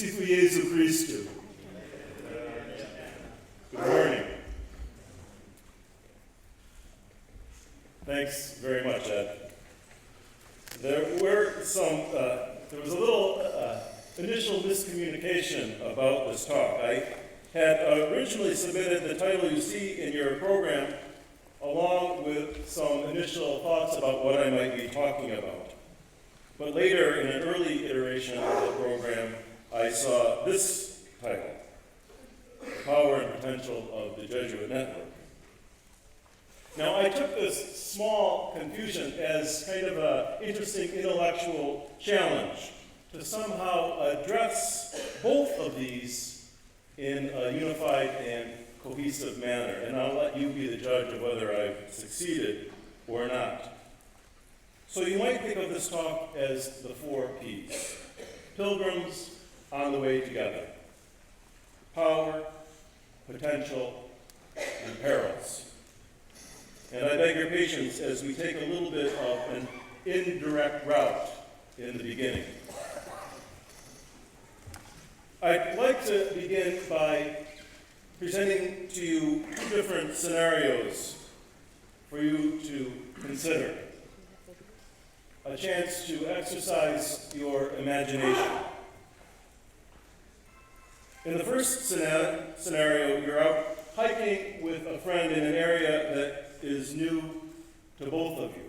Sifu Jesu Christu. Good morning. Thanks very much, Ed. There was a little initial miscommunication about this talk. I had originally submitted the title you see in your program along with some initial thoughts about what I might be talking about. But later, in an early iteration of the program, I saw this title, The Power and Potential of the Jesuit Network. Now, I took this small confusion as kind of an interesting intellectual challenge to somehow address both of these in a unified and cohesive manner. And I'll let you be the judge of whether I've succeeded or not. So you might think of this talk as the 4 Ps. Pilgrims on the way together. Power, potential, and perils. And I beg your patience as we take a little bit of an indirect route in the beginning. I'd like to begin by presenting to you 2 different scenarios for you to consider. A chance to exercise your imagination. In the first scenario, you're out hiking with a friend in an area that is new to both of you.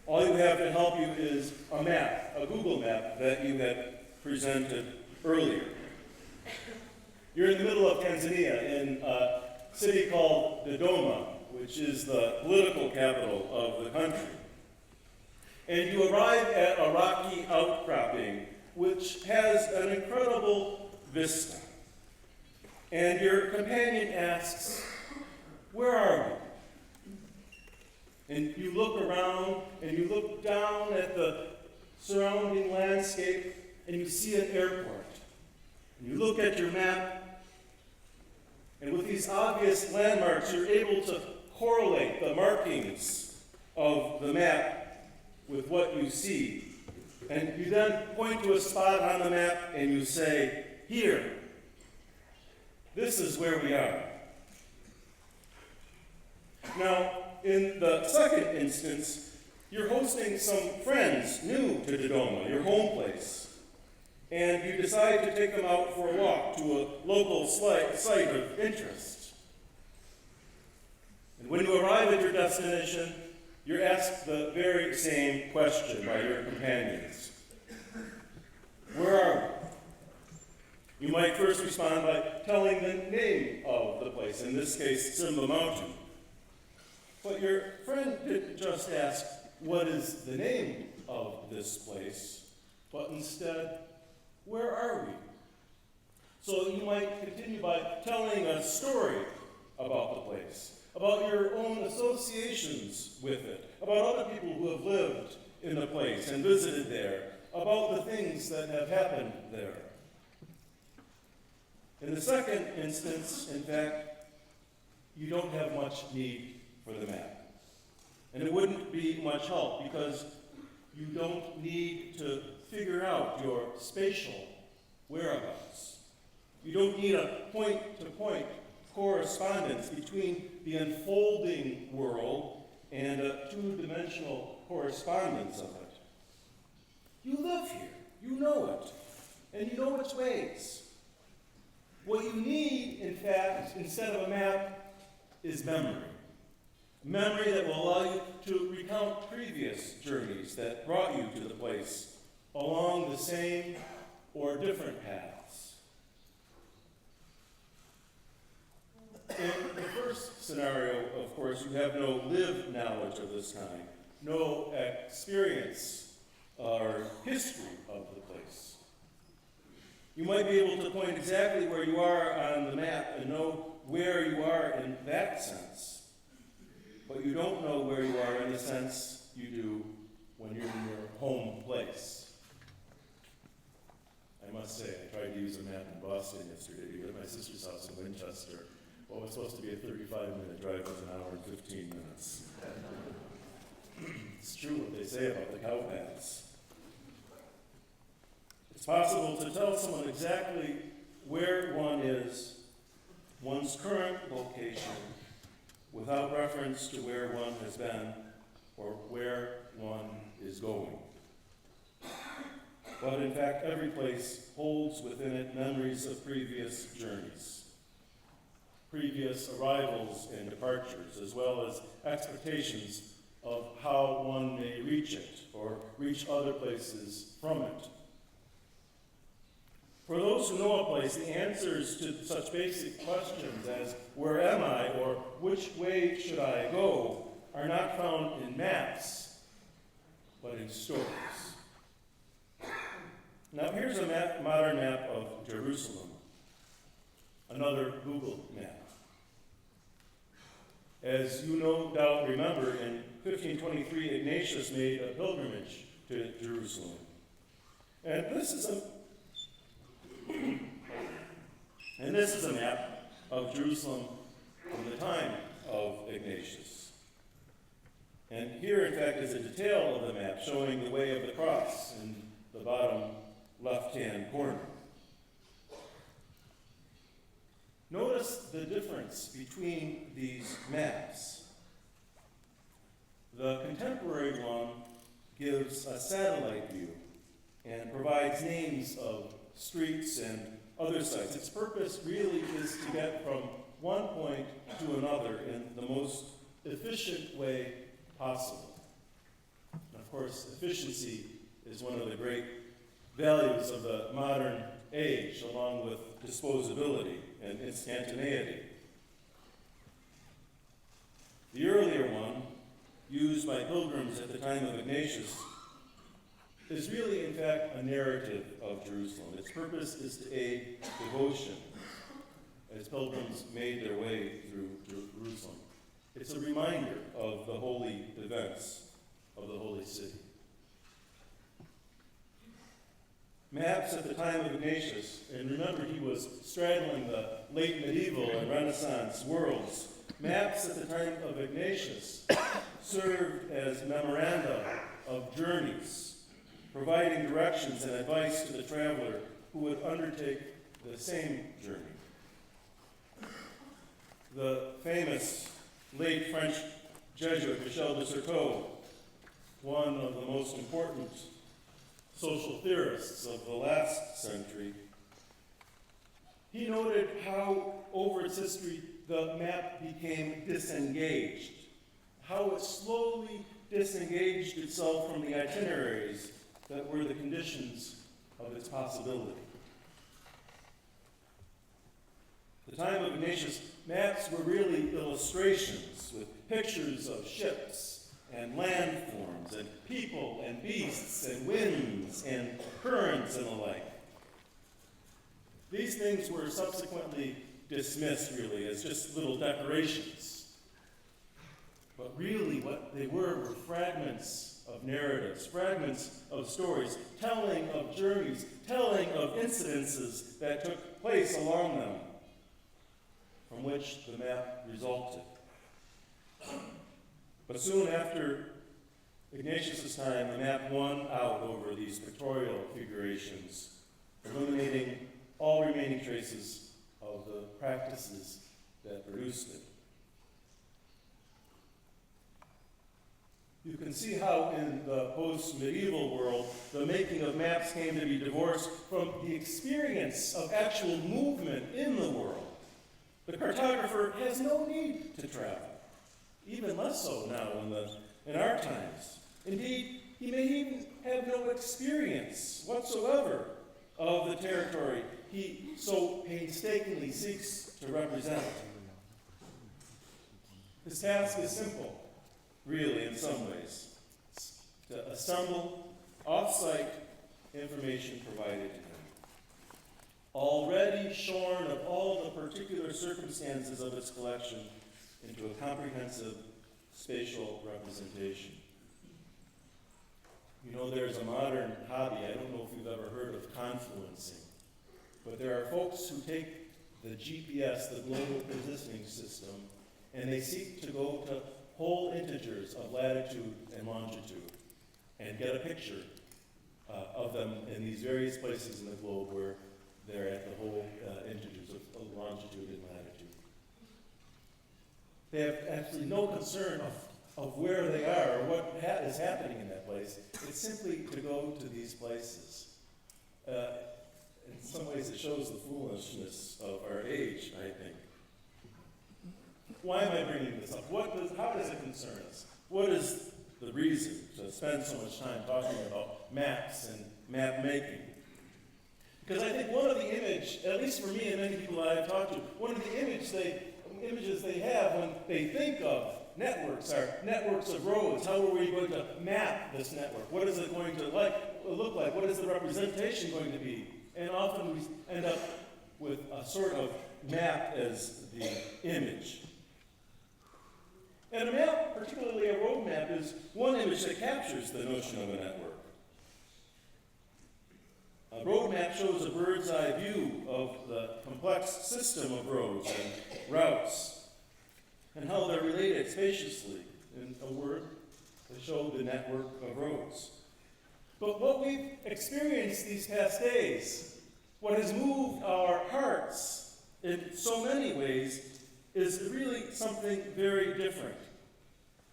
All you have to help you is a map, a Google map that you had presented earlier. You're in the middle of Tanzania in a city called Dodoma, which is the political capital of the country. And you arrive at a rocky outcropping, which has an incredible vista. And your companion asks, "Where are we?" And you look around, and you look down at the surrounding landscape, and you see an airport. And you look at your map, and with these obvious landmarks, you're able to correlate the markings of the map with what you see. And you then point to a spot on the map and you say, "Here, this is where we are." Now, in the second instance, you're hosting some friends new to Dodoma, your home place, and you decide to take them out for a walk to a local site of interest. And when you arrive at your destination, you're asked the very same question by your companions. "Where are we?" You might first respond by telling the name of the place, in this case, Simba Mountain. But your friend didn't just ask, "What is the name of this place?" but instead, "Where are we?" So you might continue by telling a story about the place, about your own associations with it, about other people who have lived in the place and visited there, about the things that have happened there. In the second instance, in fact, you don't have much need for the map. And it wouldn't be much help because you don't need to figure out your spatial whereabouts. You don't need a point-to-point correspondence between the unfolding world and a 2-dimensional correspondence of it. You live here, you know it, and you know its ways. What you need, in fact, instead of a map, is memory. Memory that will allow you to recount previous journeys that brought you to the place along the same or different paths. In the first scenario, of course, you have no lived knowledge of this kind, no experience or history of the place. You might be able to point exactly where you are on the map and know where you are in that sense, but you don't know where you are in the sense you do when you're in your home place. I must say, I tried to use a map in Boston yesterday to get to my sister's house in Winchester. What was supposed to be a 35-minute drive was an hour and 15 minutes. It's true what they say about the cow paths. It's possible to tell someone exactly where one is, one's current location, without reference to where one has been or where one is going. But in fact, every place holds within it memories of previous journeys, previous arrivals and departures, as well as expectations of how one may reach it or reach other places from it. For those who know a place, the answers to such basic questions as where am I or which way should I go are not found in maps, but in stories. Now here's a modern map of Jerusalem, another Google map. As you no doubt remember, in 1523, Ignatius made a pilgrimage to Jerusalem. And this is a map of Jerusalem from the time of Ignatius. And here, in fact, is a detail of the map showing the way of the cross in the bottom left-hand corner. Notice the difference between these maps. The contemporary one gives a satellite view and provides names of streets and other sites. Its purpose really is to get from one point to another in the most efficient way possible. And of course, efficiency is one of the great values of the modern age, along with disposability and instantaneity. The earlier one, used by pilgrims at the time of Ignatius, is really, in fact, a narrative of Jerusalem. Its purpose is to aid devotion as pilgrims made their way through Jerusalem. It's a reminder of the holy events of the holy city. Maps at the time of Ignatius, and remember he was straddling the late medieval and Renaissance worlds, maps at the time of Ignatius served as memoranda of journeys, providing directions and advice to the traveler who would undertake the same journey. The famous late French Jesuit Michel de Certeau, one of the most important social theorists of the last century, he noted how over its history the map became disengaged, how it slowly disengaged itself from the itineraries that were the conditions of its possibility. At the time of Ignatius, maps were really illustrations with pictures of ships and landforms and people and beasts and winds and currents and the like. These things were subsequently dismissed really as just little decorations. But really what they were fragments of narratives, fragments of stories, telling of journeys, telling of incidences that took place along them, from which the map resulted. But soon after Ignatius' time, the map won out over these pictorial figurations, eliminating all remaining traces of the practices that produced it. You can see how in the post-medieval world, the making of maps came to be divorced from the experience of actual movement in the world. The cartographer has no need to travel, even less so now in our times. Indeed, he may even have no experience whatsoever of the territory he so painstakingly seeks to represent. His task is simple, really, in some ways, to assemble off-site information provided to him, already shorn of all the particular circumstances of its collection into a comprehensive spatial representation. You know, there's a modern hobby, I don't know if you've ever heard of confluencing, but there are folks who take the GPS, the Global Positioning System, and they seek to go to whole integers of latitude and longitude and get a picture of them in these various places in the globe where they're at the whole integers of longitude and latitude. They have absolutely no concern of where they are or what is happening in that place. It's simply to go to these places. In some ways it shows the foolishness of our age, I think. Why am I bringing this up? How does it concern us? What is the reason to spend so much time talking about maps and map making? Because I think one of the at least for me and many people that I've talked to, one of the images they have when they think of networks are networks of roads. How are we going to map this network? What is it going to look like? What is the representation going to be? And often we end up with a sort of map as the image. And a map, particularly a road map, is one image that captures the notion of a network. A road map shows a bird's eye view of the complex system of roads and routes and how they're related spaciously. In a word, they show the network of roads. But what we've experienced these past days, what has moved our hearts in so many ways, is really something very different.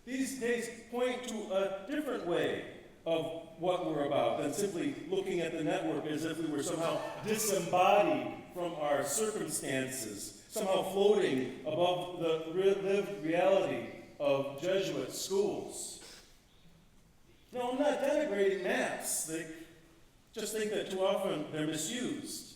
These days point to a different way of what we're about than simply looking at the network as if we were somehow disembodied from our circumstances, somehow floating above the lived reality of Jesuit schools. No, I'm not denigrating maps. They just think that too often they're misused.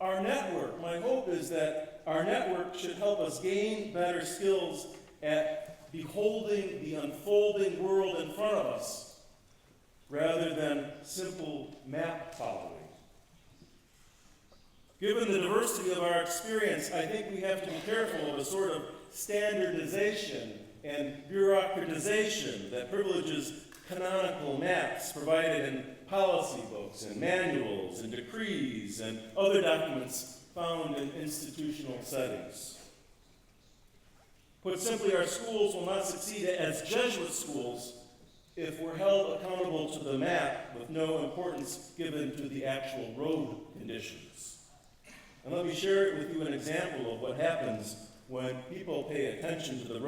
Our network, my hope is that our network should help us gain better skills at beholding the unfolding world in front of us, rather than simple map following. Given the diversity of our experience, I think we have to be careful of a sort of standardization and bureaucratization that privileges canonical maps provided in policy books and manuals and decrees and other documents found in institutional settings. Put simply, our schools will not succeed as Jesuit schools if we're held accountable to the map with no importance given to the actual road conditions. And let me share with you an example of what happens when people pay attention to the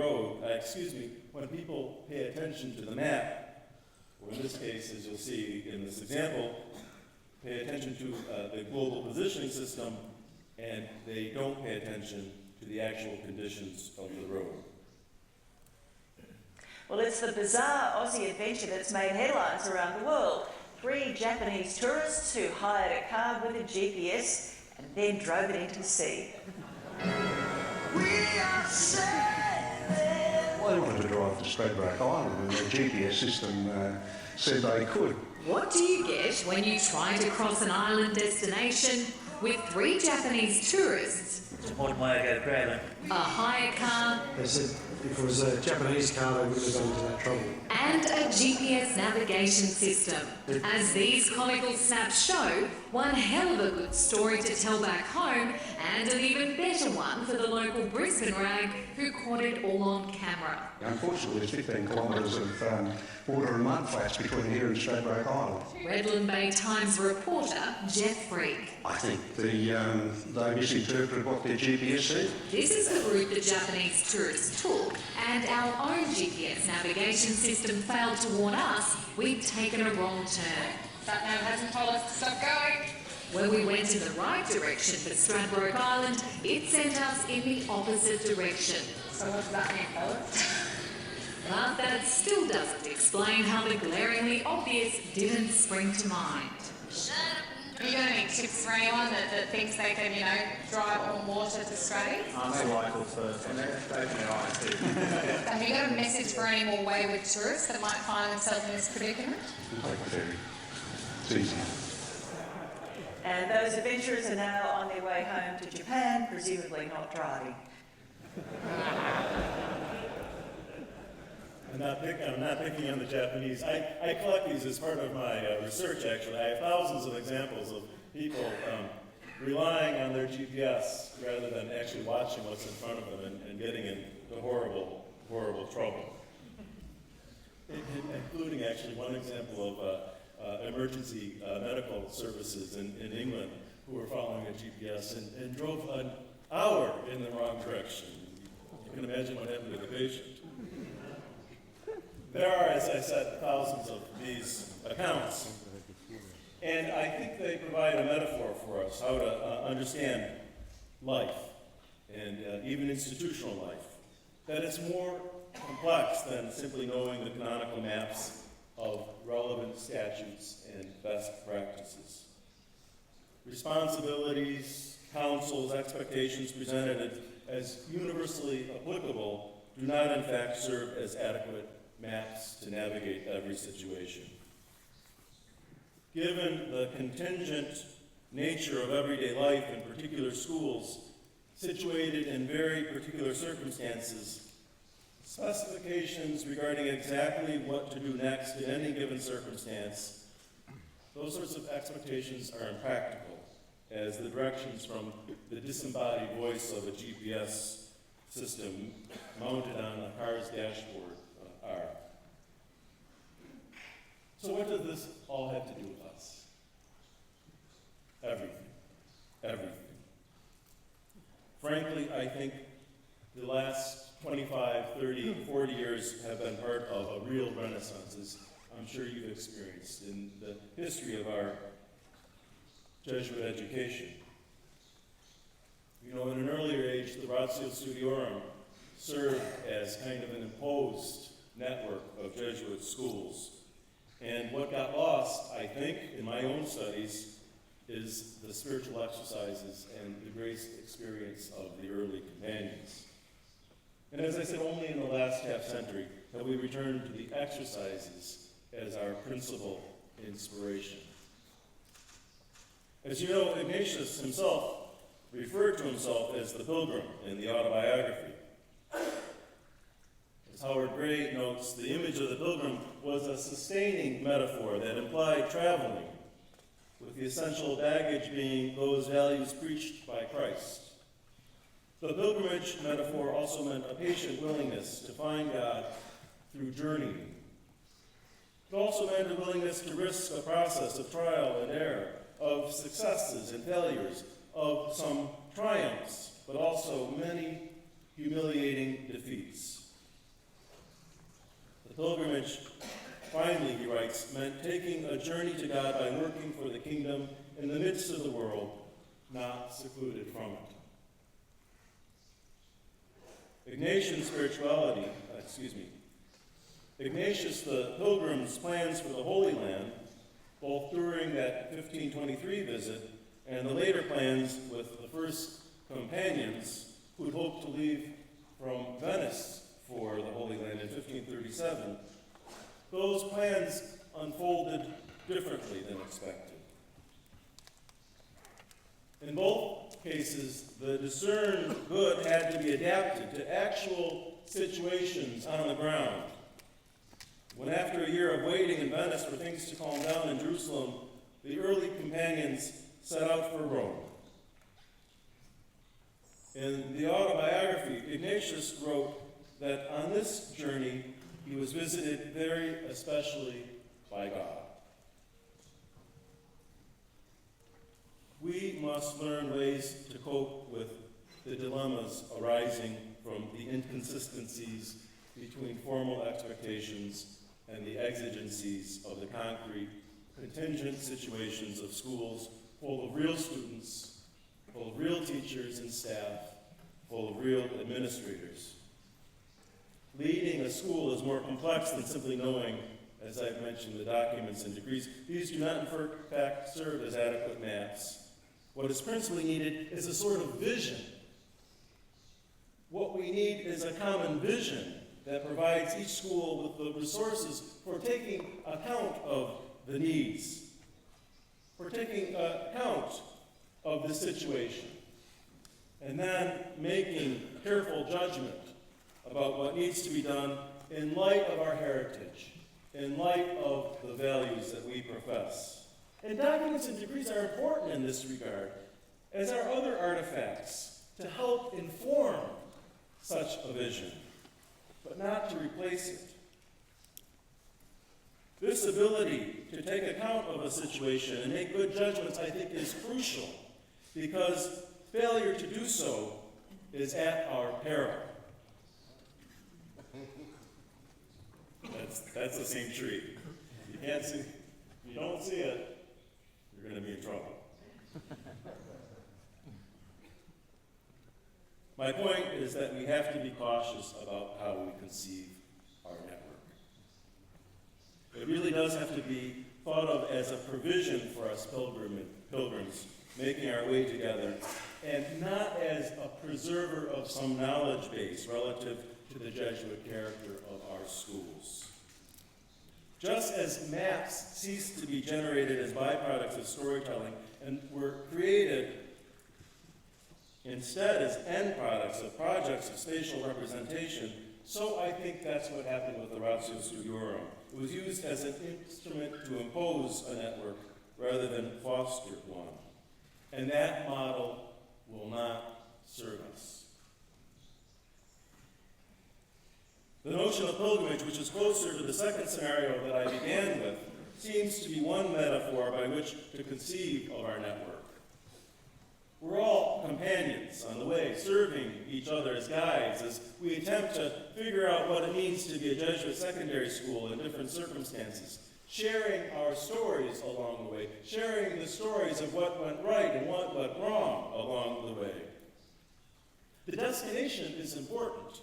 when people pay attention to the map, or in this case, as you'll see in this example, pay attention to the global positioning system, and they don't pay attention to the actual conditions of the road. Well, it's the bizarre Aussie adventure that's made headlines around the world. 3 Japanese tourists who hired a car with a GPS and then drove it into the sea. We are sailing. Well, they wanted to drive to Stradbroke Island and the GPS system said they could. What do you get when you try to cross an island destination with 3 Japanese tourists? It's a important way to go to Crowland. A hire car. They said if it was a Japanese car, they wouldn't have gone to that trouble. And a GPS navigation system. As these comical snaps show, one hell of a good story to tell back home, and an even better one for the local Brisbane rag who caught it all on camera. Unfortunately, there's 15 kilometres of water and mud flats between here and Stradbroke Island. Redland Bay Times reporter Jeff Freak. I think they misinterpreted what their GPS said. This is the route the Japanese tourists took, and our own GPS navigation system failed to warn us we'd taken a wrong turn. That nav hasn't told us to stop going. When we went in the right direction for Stradbroke Island, it sent us in the opposite direction. So what does that mean, fellas? But that still doesn't explain how the glaringly obvious didn't spring to mind. Have you got any tips for anyone that thinks they can, drive on water to Stradbroke? I'm a local first, and they're open their eyes too. Have you got a message for any more wayward tourists that might find themselves in this predicament? Take the ferry. It's easy. And those adventurers are now on their way home to Japan, presumably not driving. I'm not picking on the Japanese. I collect these as part of my research, actually. I have thousands of examples of people relying on their GPS rather than actually watching what's in front of them and getting into horrible, horrible trouble. Including, actually, one example emergency medical services in England who were following a GPS and drove an hour in the wrong direction. You can imagine what happened to the patient. There are, as I said, thousands of these accounts. And I think they provide a metaphor for us how to understand life and even institutional life. That it's more complex than simply knowing the canonical maps of relevant statutes and best practices. Responsibilities, counsels, expectations presented as universally applicable do not in fact serve as adequate maps to navigate every situation. Given the contingent nature of everyday life in particular schools, situated in very particular circumstances, specifications regarding exactly what to do next in any given circumstance, those sorts of expectations are impractical, as the directions from the disembodied voice of a GPS system mounted on a car's dashboard are. So what does this all have to do with us? Everything. Everything. Frankly, I think the last 25, 30, 40 years have been part of a real renaissance, as I'm sure you've experienced in the history of our Jesuit education. You know, in an earlier age, the Ratio Studiorum served as kind of an imposed network of Jesuit schools. And what got lost, I think, in my own studies, is the spiritual exercises and the grace experience of the early companions. And as I said, only in the last half century have we returned to the exercises as our principal inspiration. As you know, Ignatius himself referred to himself as the pilgrim in the autobiography. As Howard Gray notes, the image of the pilgrim was a sustaining metaphor that implied traveling, with the essential baggage being those values preached by Christ. The pilgrimage metaphor also meant a patient willingness to find God through journeying. It also meant a willingness to risk a process of trial and error, of successes and failures, of some triumphs, but also many humiliating defeats. The pilgrimage, finally, he writes, meant taking a journey to God by working for the kingdom in the midst of the world, not secluded from it. Ignatius the Pilgrim's plans for the Holy Land, both during that 1523 visit and the later plans with the first companions who hoped to leave from Venice for the Holy Land in 1537, those plans unfolded differently than expected. In both cases, the discerned good had to be adapted to actual situations on the ground. When after a year of waiting in Venice for things to calm down in Jerusalem, the early companions set out for Rome. In the autobiography, Ignatius wrote that on this journey, he was visited very especially by God. We must learn ways to cope with the dilemmas arising from the inconsistencies between formal expectations and the exigencies of the concrete, contingent situations of schools full of real students, full of real teachers and staff, full of real administrators. Leading a school is more complex than simply knowing, as I've mentioned, the documents and degrees. These do not, in fact, serve as adequate maps. What is principally needed is a sort of vision. What we need is a common vision that provides each school with the resources for taking account of the needs, for taking account of the situation, and then making careful judgment about what needs to be done in light of our heritage, in light of the values that we profess. And documents and degrees are important in this regard, as are other artifacts, to help inform such a vision, but not to replace it. This ability to take account of a situation and make good judgments, I think, is crucial, because failure to do so is at our peril. That's the same tree. You can't see, if you don't see it, you're going to be in trouble. My point is that we have to be cautious about how we conceive our network. It really does have to be thought of as a provision for us pilgrims making our way together, and not as a preserver of some knowledge base relative to the Jesuit character of our schools. Just as maps ceased to be generated as byproducts of storytelling and were created instead as end products of projects of spatial representation, so I think that's what happened with the Ratio Studiorum. It was used as an instrument to impose a network rather than foster one. And that model will not serve us. The notion of pilgrimage, which is closer to the second scenario that I began with, seems to be one metaphor by which to conceive of our network. We're all companions on the way, serving each other as guides as we attempt to figure out what it means to be a Jesuit secondary school in different circumstances, sharing our stories along the way, sharing the stories of what went right and what went wrong along the way. The destination is important,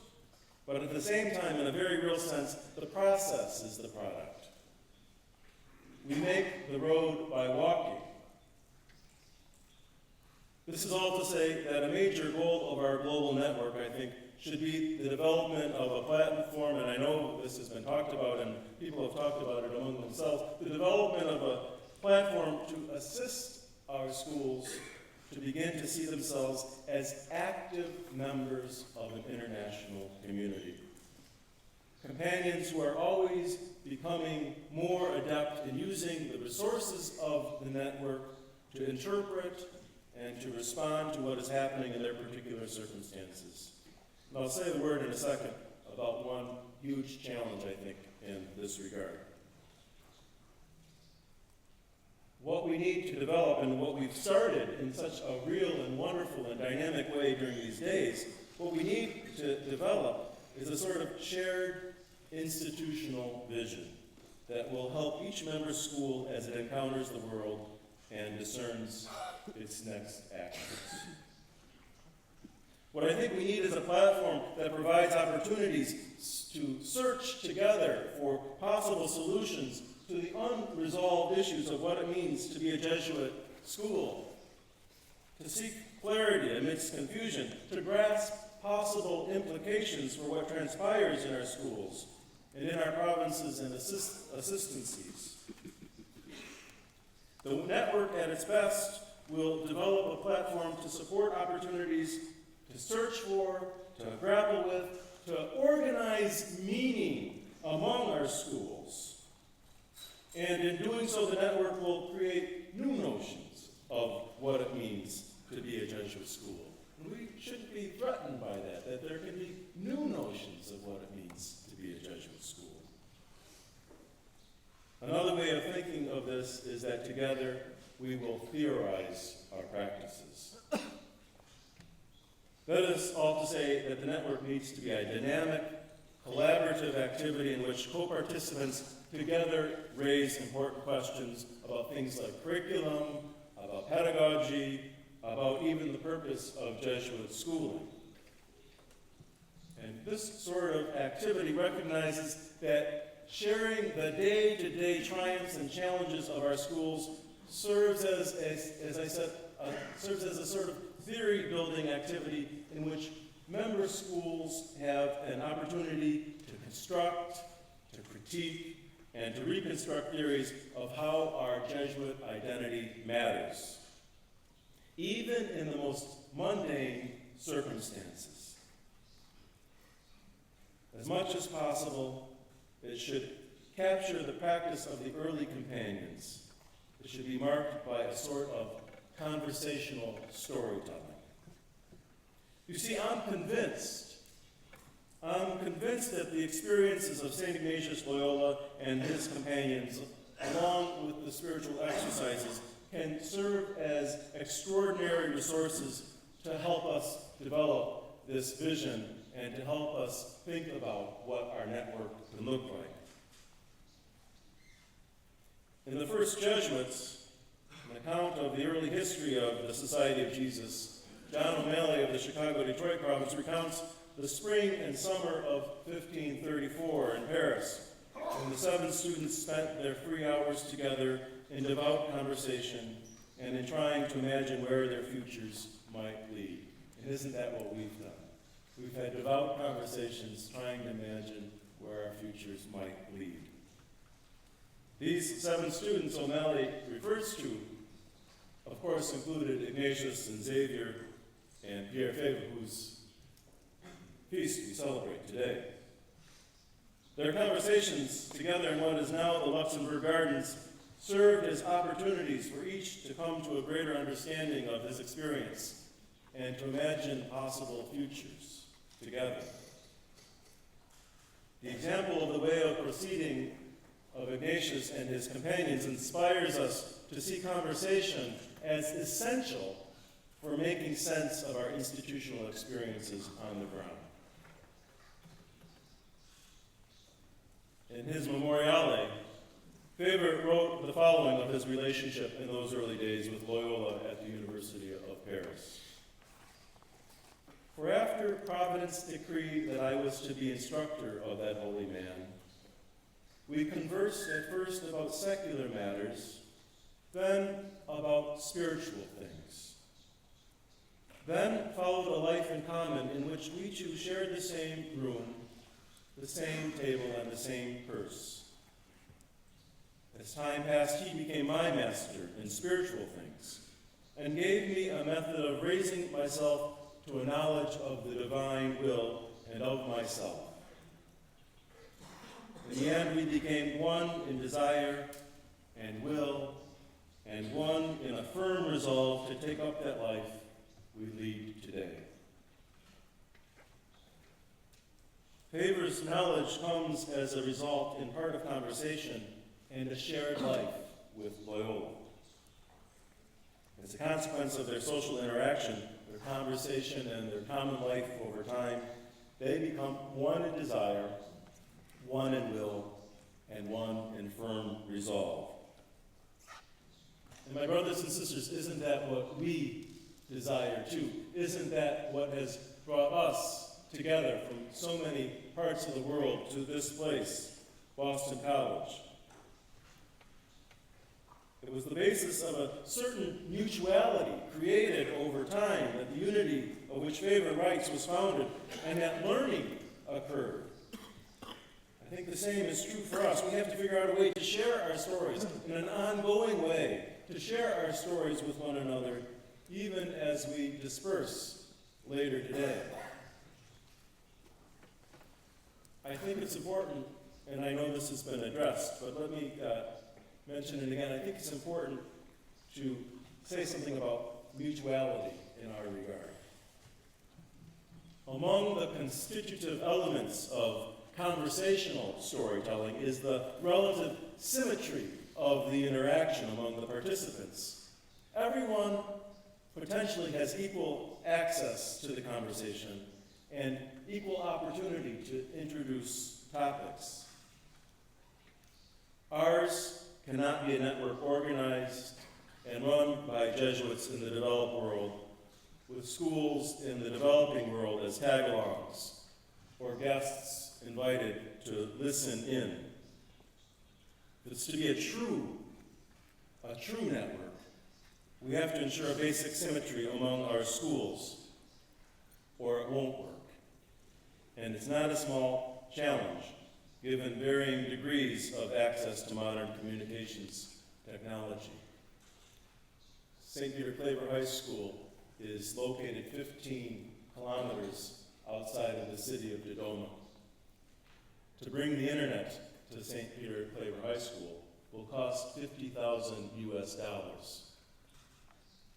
but at the same time, in a very real sense, the process is the product. We make the road by walking. This is all to say that a major goal of our global network, I think, should be the development of a platform, and I know this has been talked about and people have talked about it among themselves, the development of a platform to assist our schools to begin to see themselves as active members of an international community. Companions who are always becoming more adept in using the resources of the network to interpret and to respond to what is happening in their particular circumstances. And I'll say the word in a second about one huge challenge, I think, in this regard. What we need to develop, and what we've started in such a real and wonderful and dynamic way during these days, what we need to develop is a sort of shared institutional vision that will help each member school as it encounters the world and discerns its next actions. What I think we need is a platform that provides opportunities to search together for possible solutions to the unresolved issues of what it means to be a Jesuit school, to seek clarity amidst confusion, to grasp possible implications for what transpires in our schools and in our provinces and assistancies. The network at its best will develop a platform to support opportunities to search for, to grapple with, to organize meaning among our schools. And in doing so, the network will create new notions of what it means to be a Jesuit school. And we shouldn't be threatened by that there can be new notions of what it means to be a Jesuit school. Another way of thinking of this is that together we will theorize our practices. That is all to say that the network needs to be a dynamic, collaborative activity in which co-participants together raise important questions about things like curriculum, about pedagogy, about even the purpose of Jesuit schooling. And this sort of activity recognizes that sharing the day-to-day triumphs and challenges of our schools serves as I said, serves as a sort of theory-building activity in which member schools have an opportunity to construct, to critique, and to reconstruct theories of how our Jesuit identity matters, even in the most mundane circumstances. As much as possible, it should capture the practice of the early companions. It should be marked by a sort of conversational storytelling. You see, I'm convinced I'm convinced that the experiences of St. Ignatius Loyola and his companions, along with the spiritual exercises, can serve as extraordinary resources to help us develop this vision and to help us think about what our network can look like. In the first Jesuits, an account of the early history of the Society of Jesus, John O'Malley of the Chicago-Detroit province recounts the spring and summer of 1534 in Paris, when the 7 students spent their free hours together in devout conversation and in trying to imagine where their futures might lead. And isn't that what we've done? We've had devout conversations trying to imagine where our futures might lead. These 7 students O'Malley refers to, of course, included Ignatius and Xavier and Pierre Fabre, whose feast we celebrate today. Their conversations together in what is now the Luxembourg Gardens served as opportunities for each to come to a greater understanding of his experience and to imagine possible futures together. The example of the way of proceeding of Ignatius and his companions inspires us to see conversation as essential for making sense of our institutional experiences on the ground. In his Memoriale, Fabre wrote the following of his relationship in those early days with Loyola at the University of Paris. For after Providence decreed that I was to be instructor of that holy man, we conversed at first about secular matters, then about spiritual things. Then followed a life in common in which we two shared the same room, the same table, and the same purse. As time passed, he became my master in spiritual things and gave me a method of raising myself to a knowledge of the divine will and of myself. In the end, we became one in desire and will, and one in a firm resolve to take up that life we lead today. Fabre's knowledge comes as a result in part of conversation and a shared life with Loyola. As a consequence of their social interaction, their conversation, and their common life over time, they become one in desire, one in will, and one in firm resolve. And my brothers and sisters, isn't that what we desire too? Isn't that what has brought us together from so many parts of the world to this place, Boston College? It was the basis of a certain mutuality created over time, that the unity of which Fabre writes was founded, and that learning occurred. I think the same is true for us. We have to figure out a way to share our stories in an ongoing way, to share our stories with one another, even as we disperse later today. I think it's important, and I know this has been addressed, but let me mention it again. I think it's important to say something about mutuality in our regard. Among the constitutive elements of conversational storytelling is the relative symmetry of the interaction among the participants. Everyone potentially has equal access to the conversation and equal opportunity to introduce topics. Ours cannot be a network organized and run by Jesuits in the developed world, with schools in the developing world as tag-alongs, or guests invited to listen in. If it's to be a true network, we have to ensure a basic symmetry among our schools, or it won't work. And it's not a small challenge, given varying degrees of access to modern communications technology. St. Peter Claver High School is located 15 kilometers outside of the city of Dodoma. To bring the internet to St. Peter Claver High School will cost $50,000 US.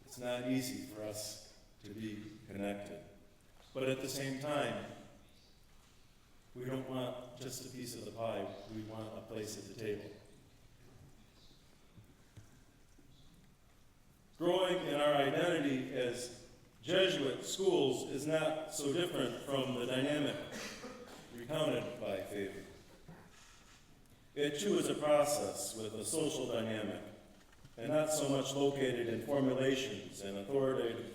It's not easy for us to be connected. But at the same time, We don't want just a piece of the pie, we want a place at the table. Growing in our identity as Jesuit schools is not so different from the dynamic recounted by Faber. It too is a process with a social dynamic, and not so much located in formulations and authoritative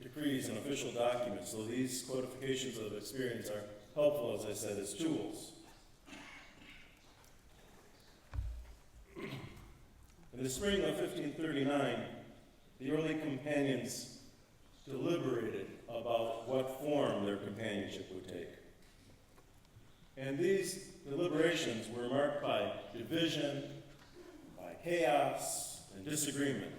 decrees and official documents, though these codifications of experience are helpful, as I said, as tools. In the spring of 1539, the early companions deliberated about what form their companionship would take. And these deliberations were marked by division, by chaos, and disagreement.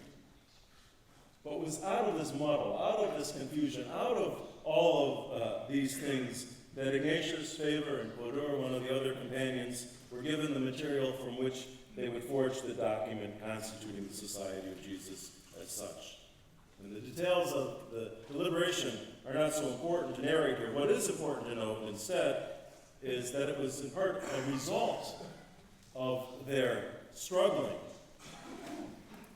What was out of this muddle, out of this confusion, out of all of these things, that Ignatius, Faber, and Clodore, one of the other companions, were given the material from which they would forge the document constituting the Society of Jesus as such. And the details of the deliberation are not so important to narrate here. What is important to note instead is that it was in part a result of their struggling,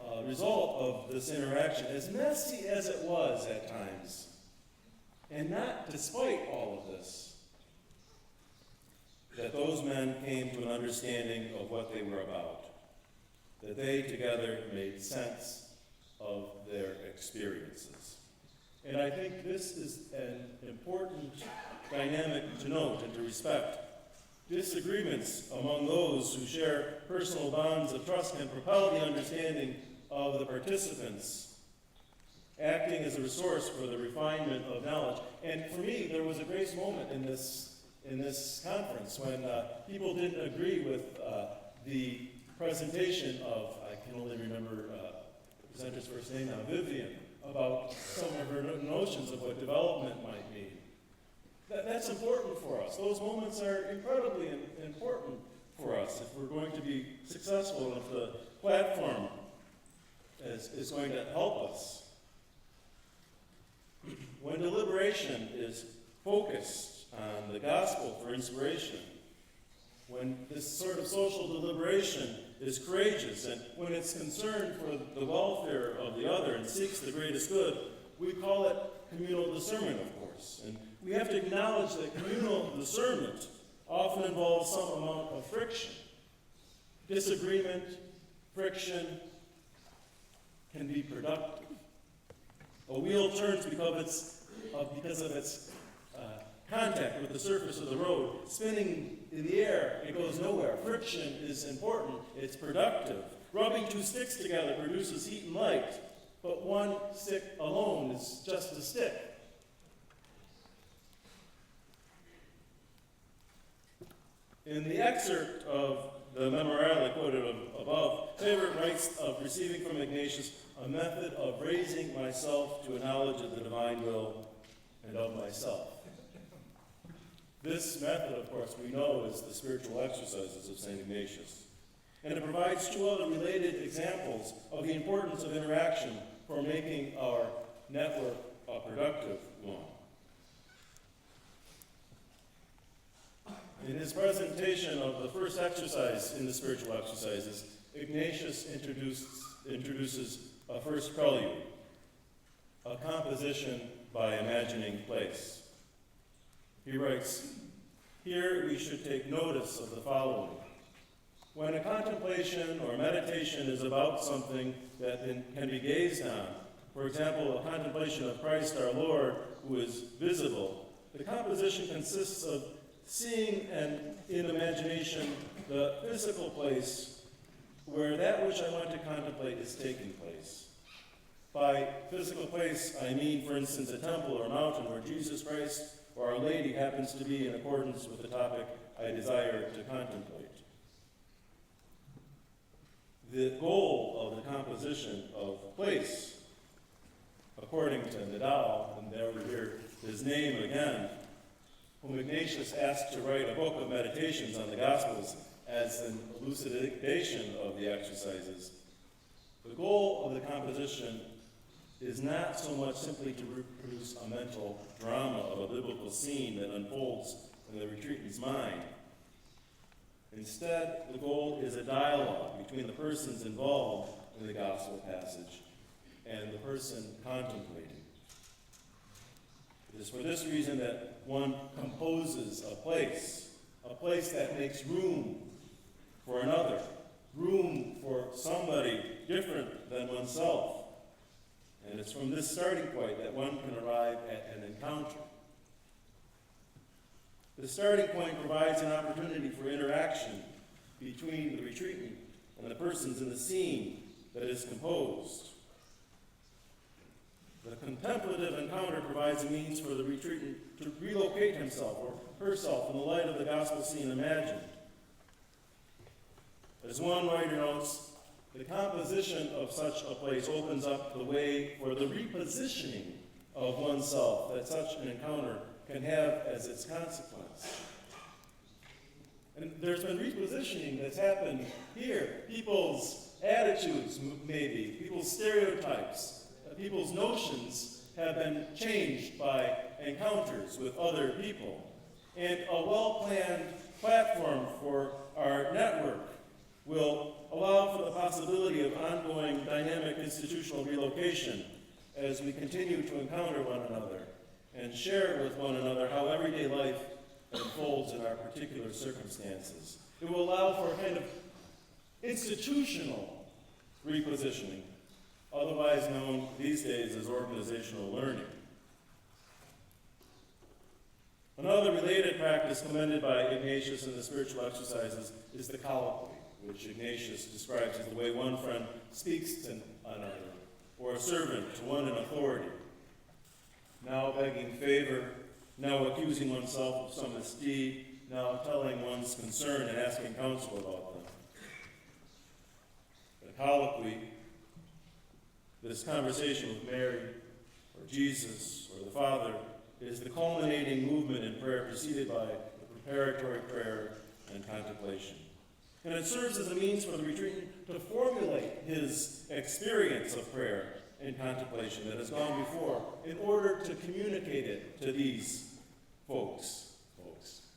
a result of this interaction, as messy as it was at times, and not despite all of this, that those men came to an understanding of what they were about, that they together made sense of their experiences. And I think this is an important dynamic to note and to respect. Disagreements among those who share personal bonds of trust can propel the understanding of the participants, acting as a resource for the refinement of knowledge. And for me, there was a grace moment in this conference when people didn't agree with the presentation of, I can only remember the presenter's first name now, Vivian, about some of her notions of what development might mean. That's important for us. Those moments are incredibly important for us if we're going to be successful, if the platform is going to help us. When deliberation is focused on the gospel for inspiration, when this sort of social deliberation is courageous, and when it's concerned for the welfare of the other and seeks the greatest good, we call it communal discernment, of course. And we have to acknowledge that communal discernment often involves some amount of friction. Disagreement, friction can be productive. A wheel turns because of its contact with the surface of the road. Spinning in the air, it goes nowhere. Friction is important. It's productive. Rubbing two sticks together produces heat and light, but one stick alone is just a stick. In the excerpt of the memorial I quoted above, Faber writes of receiving from Ignatius a method of raising myself to a knowledge of the divine will and of myself. This method, of course, we know is the spiritual exercises of St. Ignatius. And it provides two other related examples of the importance of interaction for making our network a productive one. In his presentation of the first exercise in the spiritual exercises, Ignatius introduces a first prelude, a composition by imagining place. He writes, "Here we should take notice of the following. When a contemplation or meditation is about something that can be gazed on, for example, a contemplation of Christ our Lord who is visible, the composition consists of seeing and in imagination the physical place where that which I want to contemplate is taking place. By physical place, I mean, for instance, a temple or mountain where Jesus Christ or Our Lady happens to be in accordance with the topic I desire to contemplate. The goal of the composition of place, according to Nadal, and there we hear his name again, whom Ignatius asked to write a book of meditations on the Gospels as an elucidation of the exercises. The goal of the composition is not so much simply to reproduce a mental drama of a biblical scene that unfolds in the retreatant's mind. Instead, the goal is a dialogue between the persons involved in the gospel passage and the person contemplating. It is for this reason that one composes a place that makes room for another, room for somebody different than oneself. And it's from this starting point that one can arrive at an encounter. The starting point provides an opportunity for interaction between the retreatant and the persons in the scene that is composed. The contemplative encounter provides a means for the retreatant to relocate himself or herself in the light of the gospel scene imagined. As one writer notes, the composition of such a place opens up the way for the repositioning of oneself that such an encounter can have as its consequence. And there's been repositioning that's happened here. People's attitudes, maybe, people's stereotypes, people's notions have been changed by encounters with other people. And a well-planned platform for our network will allow for the possibility of ongoing dynamic institutional relocation as we continue to encounter one another and share with one another how everyday life unfolds in our particular circumstances. It will allow for a kind of institutional repositioning, otherwise known these days as organizational learning. Another related practice commended by Ignatius in the spiritual exercises is the colloquy, which Ignatius describes as the way one friend speaks to another, or a servant to one in authority, now begging favor, now accusing oneself of some misdeed, now telling one's concern and asking counsel about them. The colloquy, this conversation with Mary, or Jesus, or the Father, is the culminating movement in prayer preceded by the preparatory prayer and contemplation. And it serves as a means for the retreatant to formulate his experience of prayer and contemplation that has gone before in order to communicate it to these folks,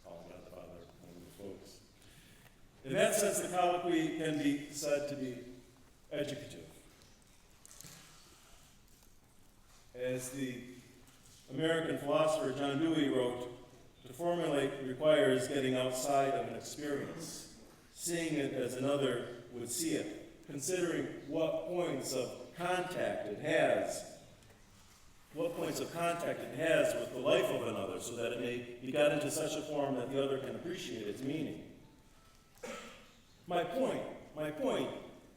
calling God the Father, folks. In that sense, the colloquy can be said to be educative. As the American philosopher John Dewey wrote, to formulate requires getting outside of an experience, seeing it as another would see it, considering what points of contact it has with the life of another, so that it may be got into such a form that the other can appreciate its meaning. My point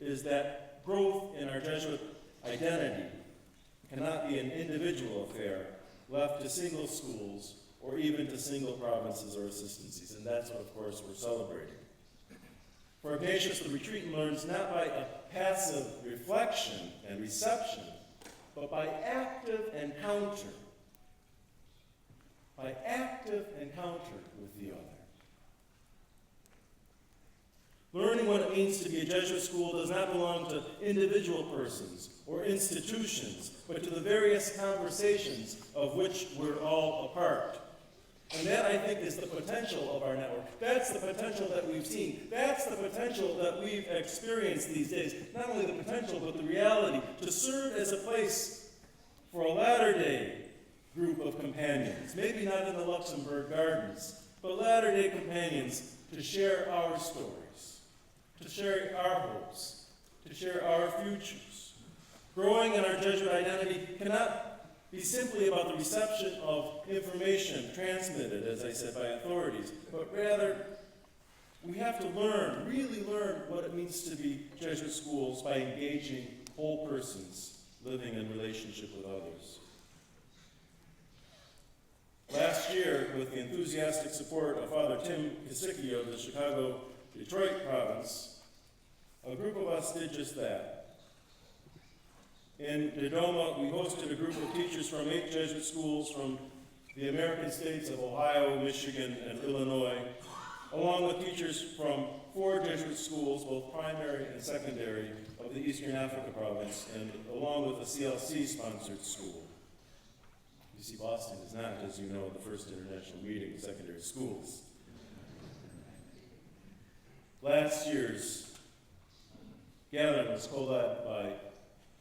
is that growth in our Jesuit identity cannot be an individual affair left to single schools or even to single provinces or assistancies, and that's what, of course, we're celebrating. For Ignatius, the retreatant learns not by a passive reflection and reception, but by active encounter. By active encounter with the other. Learning what it means to be a Jesuit school does not belong to individual persons or institutions, but to the various conversations of which we're all a part. And that, I think, is the potential of our network. That's the potential that we've seen. That's the potential that we've experienced these days. Not only the potential, but the reality to serve as a place for a latter-day group of companions. Maybe not in the Luxembourg Gardens, but latter-day companions to share our stories, to share our hopes, to share our futures. Growing in our Jesuit identity cannot be simply about the reception of information transmitted, as I said, by authorities, but rather we have to really learn what it means to be Jesuit schools by engaging whole persons living in relationship with others. Last year, with the enthusiastic support of Father Tim Kosicki of the Chicago-Detroit province, a group of us did just that. In Dodoma, we hosted a group of teachers from 8 Jesuit schools from the American states of Ohio, Michigan, and Illinois, along with teachers from 4 Jesuit schools, both primary and secondary, of the Eastern Africa province, and along with a CLC-sponsored school. You UC Boston is not, as you know, the first international meeting of secondary schools. Last year's gathering was co-led by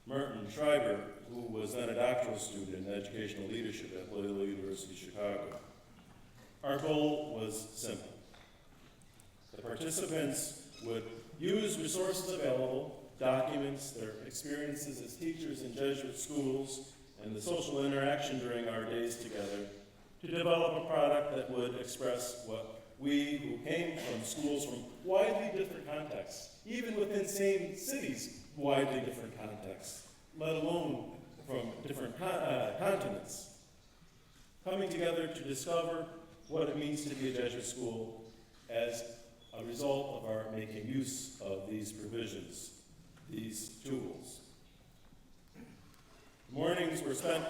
Martin Schreiber, who was then a doctoral student in educational leadership at Loyola University Chicago. Our goal was simple. The participants would use resources available, documents, their experiences as teachers in Jesuit schools, and the social interaction during our days together to develop a product that would express what we who came from schools from widely different contexts, even within same cities, widely different contexts, let alone from different continents, coming together to discover what it means to be a Jesuit school as a result of our making use of these provisions, these tools. Mornings were spent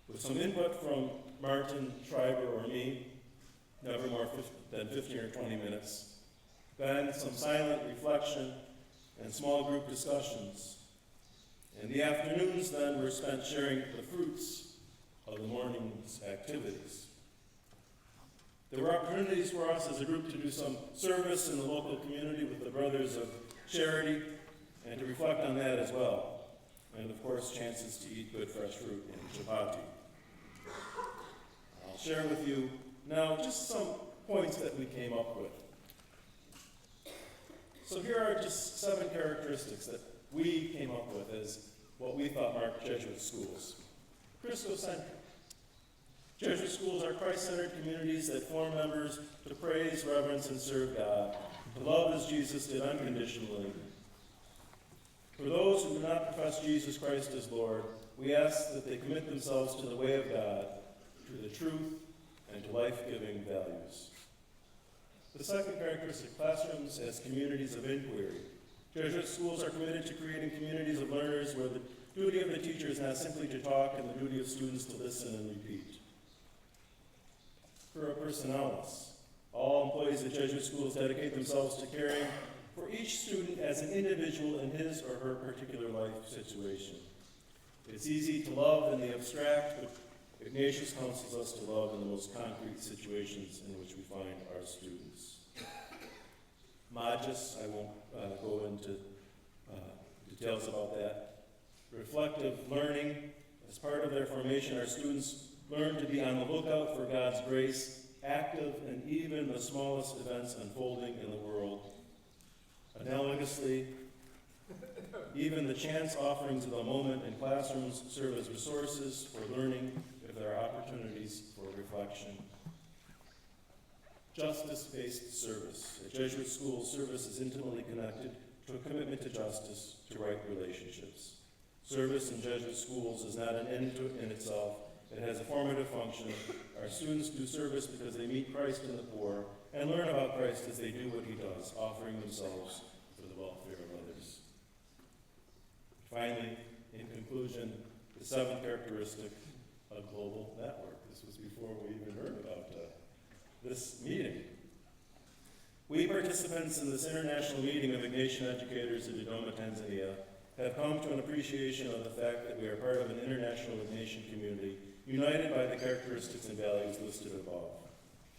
with some input from Martin, Schreiber, or me, never more than 15 or 20 minutes. Then some silent reflection and small group discussions. And the afternoons then were spent sharing the fruits of the morning's activities. There were opportunities for us as a group to do some service in the local community with the Brothers of Charity and to reflect on that as well. And of course, chances to eat good fresh fruit and chapati. I'll share with you now just some points that we came up with. So here are just 7 characteristics that we came up with as what we thought marked Jesuit schools. Christocentric. Jesuit schools are Christ-centered communities that form members to praise, reverence, and serve God, to love as Jesus did unconditionally. For those who do not profess Jesus Christ as Lord, we ask that they commit themselves to the way of God, to the truth, and to life-giving values. The second characteristic, classrooms as communities of inquiry. Jesuit schools are committed to creating communities of learners where the duty of the teacher is not simply to talk and the duty of students to listen and repeat. Cura personalis. All employees at Jesuit schools dedicate themselves to caring for each student as an individual in his or her particular life situation. It's easy to love in the abstract, but Ignatius counsels us to love in the most concrete situations in which we find our students. Magis, I won't go into details about that. Reflective learning. As part of their formation, our students learn to be on the lookout for God's grace, active in even the smallest events unfolding in the world. Analogously, even the chance offerings of the moment in classrooms serve as resources for learning if there are opportunities for reflection. Justice-based service. At Jesuit schools, service is intimately connected to a commitment to justice, to right relationships. Service in Jesuit schools is not an end in itself. It has a formative function. Our students do service because they meet Christ in the poor and learn about Christ as they do what he does, offering themselves for the welfare of others. Finally, in conclusion, the 7th characteristic, a global network. This was before we even heard about this meeting. We participants in this international meeting of Ignatian educators in Dodoma, Tanzania, have come to an appreciation of the fact that we are part of an international Ignatian community united by the characteristics and values listed above.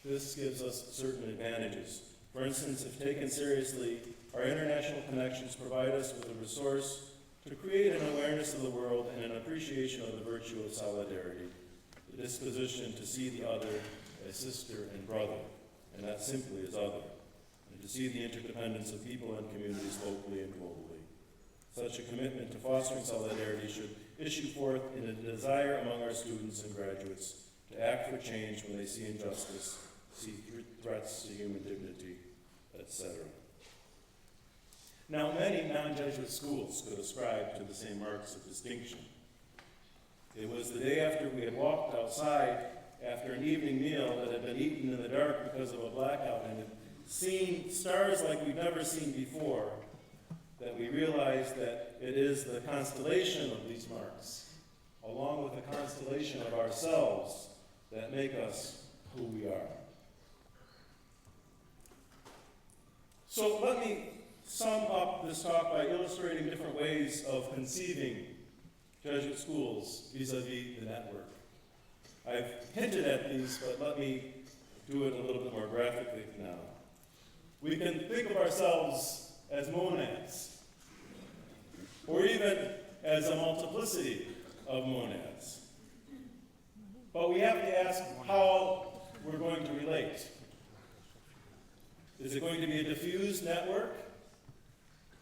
This gives us certain advantages. For instance, if taken seriously, our international connections provide us with a resource to create an awareness of the world and an appreciation of the virtue of solidarity, the disposition to see the other as sister and brother, and not simply as other, and to see the interdependence of people and communities locally and globally. Such a commitment to fostering solidarity should issue forth in a desire among our students and graduates to act for change when they see injustice, see threats to human dignity, etc. Now, many non-Jesuit schools could ascribe to the same marks of distinction. It was the day after we had walked outside after an evening meal that had been eaten in the dark because of a blackout and had seen stars like we'd never seen before that we realized that it is the constellation of these marks, along with the constellation of ourselves, that make us who we are. So let me sum up this talk by illustrating different ways of conceiving Jesuit schools vis-a-vis the network. I've hinted at these, but let me do it a little bit more graphically now. We can think of ourselves as monads, or even as a multiplicity of monads. But we have to ask how we're going to relate. Is it going to be a diffused network?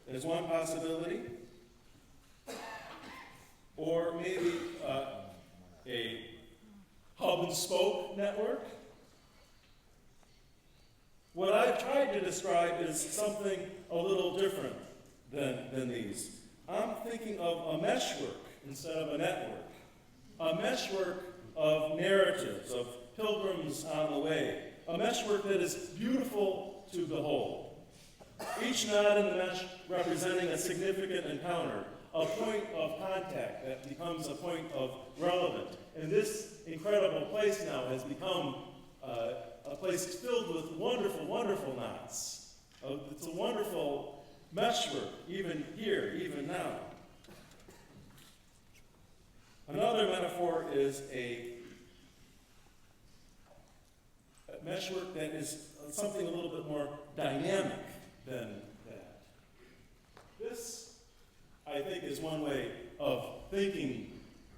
There's one possibility. Or maybe a hub and spoke network. What I've tried to describe is something a little different than these. I'm thinking of a meshwork instead of a network. A meshwork of narratives, of pilgrims on the way. A meshwork that is beautiful to behold. Each knot in the mesh representing a significant encounter, a point of contact that becomes a point of relevance. And this incredible place now has become a place filled with wonderful, wonderful knots. It's a wonderful meshwork, even here, even now. Another metaphor is a meshwork that is something a little bit more dynamic than that. This, I think, is one way of thinking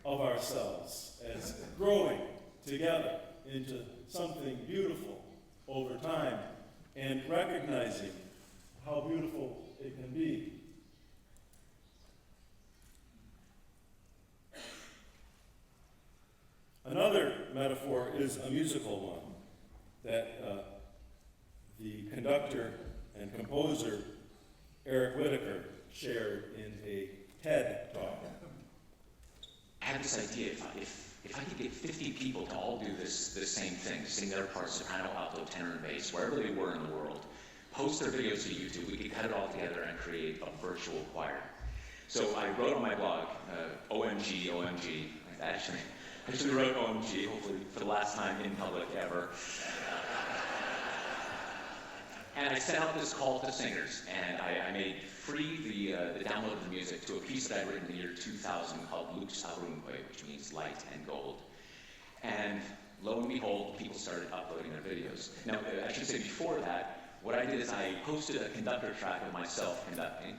of ourselves as growing together into something beautiful over time and recognizing how beautiful it can be. Another metaphor is a musical one that the conductor and composer Eric Whitaker shared in a TED talk. I had this idea, if I could get 50 people to all do this same thing, sing their parts, soprano, alto, tenor, and bass, wherever they were in the world, post their videos to YouTube, we could cut it all together and create a virtual choir. So I wrote on my blog, OMG, I actually wrote OMG, hopefully for the last time in public ever. And I sent out this call to singers, and I made free the download of the music to a piece that I'd written in the year 2000 called Lux Aurumque, which means light and gold. And lo and behold, people started uploading their videos. Now, I should say before that, what I did is I posted a conductor track of myself conducting,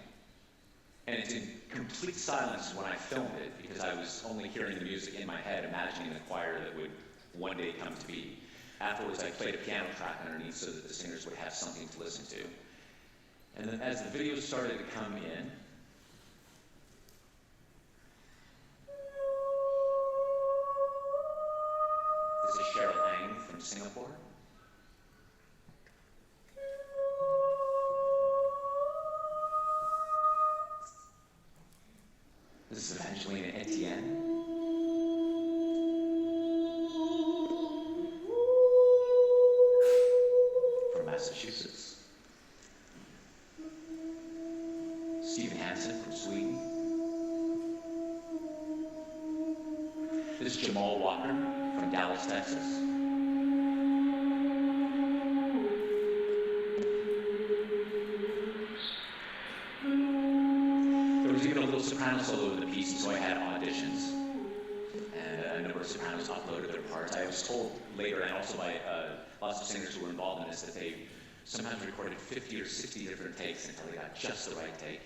and it's in complete silence when I filmed it, because I was only hearing the music in my head, imagining the choir that would one day come to be. Afterwards, I played a piano track underneath so that the singers would have something to listen to. And then as the videos started to come in, this is Cheryl Ang from Singapore. This is Evangelina Etienne. Massachusetts. Stephen Hansen from Sweden. This is Jamal Walker from Dallas, Texas. There was even a little soprano solo in the piece, and so I had auditions. And a number of sopranos uploaded their parts. I was told later, and also by lots of singers who were involved in this, that they sometimes recorded 50 or 60 different takes until they got just the right take.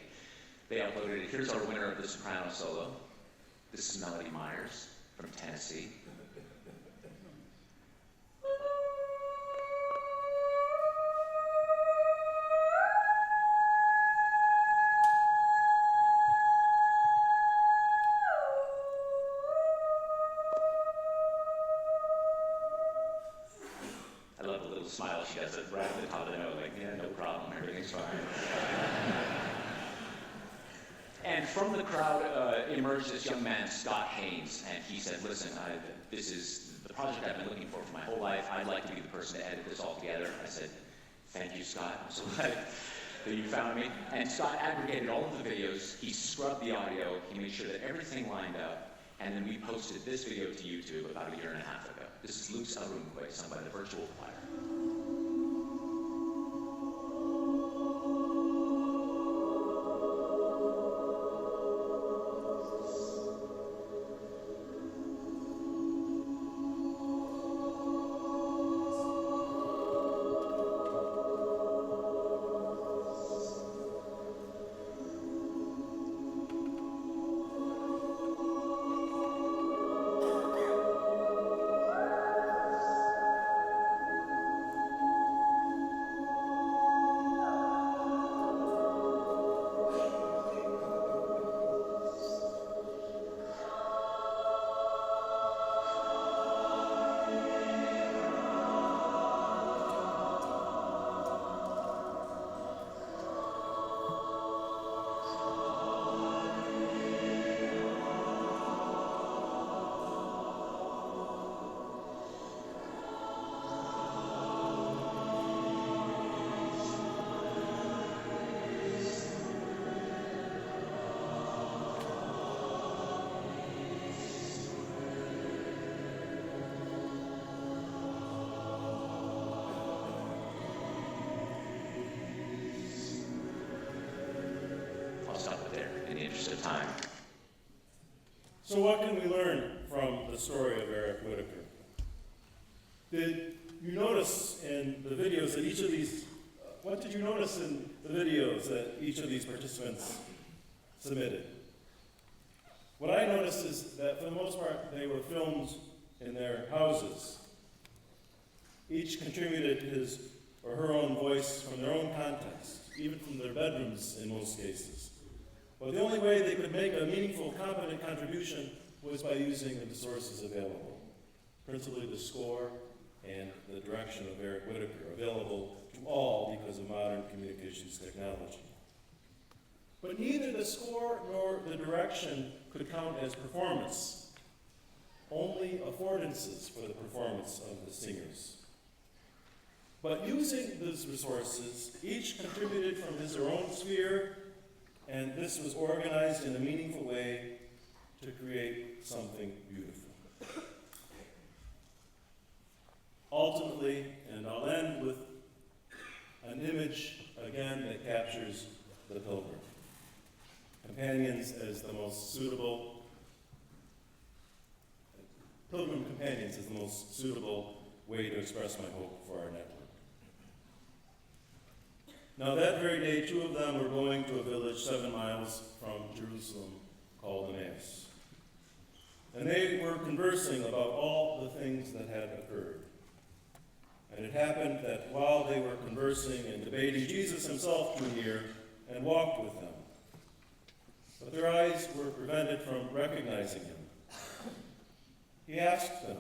They uploaded it. Here's our winner of the soprano solo. This is Melody Myers from Tennessee. Smile, she does it right at the top of the note, like, yeah, no problem, everything's fine. And from the crowd emerged this young man, Scott Haynes, and he said, listen, this is the project I've been looking for my whole life. I'd like to be the person to edit this all together. I said, thank you, Scott. I'm so glad that you found me. And Scott aggregated all of the videos. He scrubbed the audio. He made sure that everything lined up. And then we posted this video to YouTube about a year and a half ago. This is Lux Aurumque, sung by the virtual choir. interest of time. So what can we learn from the story of Eric Whitaker? Did you notice in the videos that each of these, what did you notice in the videos that each of these participants submitted? What I noticed is that for the most part, they were filmed in their houses. Each contributed his or her own voice from their own context, even from their bedrooms in most cases. But the only way they could make a meaningful, competent contribution was by using the sources available, principally the score and the direction of Eric Whitaker, available to all because of modern communications technology. But neither the score nor the direction could count as performance, only affordances for the performance of the singers. But using these resources, each contributed from his or own sphere, and this was organized in a meaningful way to create something beautiful. Ultimately, and I'll end with an image, again, that captures the pilgrim. Companions as the most suitable, pilgrim companions as the most suitable way to express my hope for our network. Now that very day, 2 of them were going to a village 7 miles from Jerusalem called Emmaus. And they were conversing about all the things that had occurred. And it happened that while they were conversing and debating, Jesus himself drew near and walked with them. But their eyes were prevented from recognizing him. He asked them,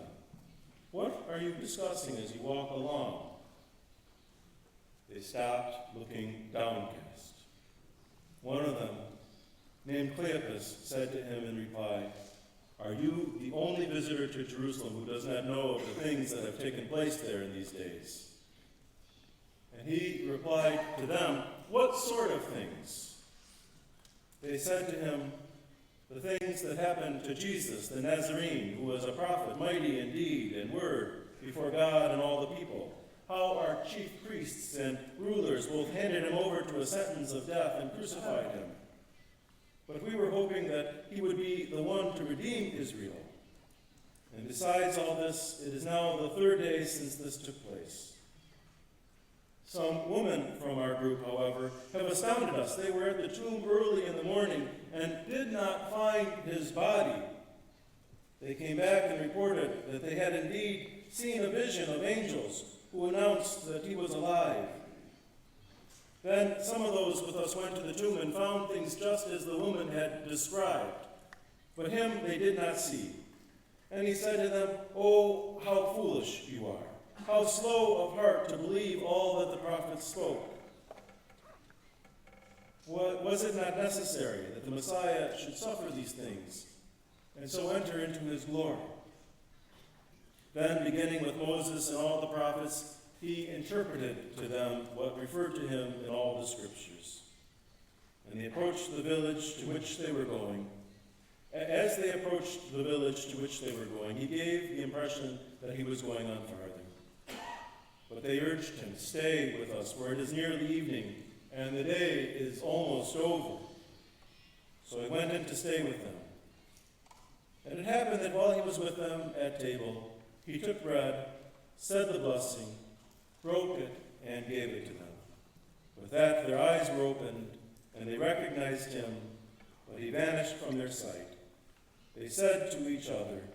"What are you discussing as you walk along?" They stopped, looking downcast. One of them, named Cleopas, said to him in reply, "Are you the only visitor to Jerusalem who does not know of the things that have taken place there in these days?" And he replied to them, "What sort of things?" They said to him, "The things that happened to Jesus, the Nazarene, who was a prophet, mighty in deed and word before God and all the people. How our chief priests and rulers both handed him over to a sentence of death and crucified him. But we were hoping that he would be the one to redeem Israel. And besides all this, it is now the 3rd day since this took place." Some women from our group, however, have astounded us. They were at the tomb early in the morning and did not find his body. They came back and reported that they had indeed seen a vision of angels who announced that he was alive. Then some of those with us went to the tomb and found things just as the woman had described. But him they did not see. And he said to them, "Oh, how foolish you are. How slow of heart to believe all that the prophets spoke. Was it not necessary that the Messiah should suffer these things and so enter into his glory?" Then, beginning with Moses and all the prophets, he interpreted to them what referred to him in all the scriptures. And they approached the village to which they were going. As they approached the village to which they were going, he gave the impression that he was going on farther. But they urged him, "Stay with us, for it is nearly evening, and the day is almost over." So he went in to stay with them. And it happened that while he was with them at table, he took bread, said the blessing, broke it, and gave it to them. With that, their eyes were opened, and they recognized him, but he vanished from their sight. They said to each other,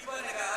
Iba a negar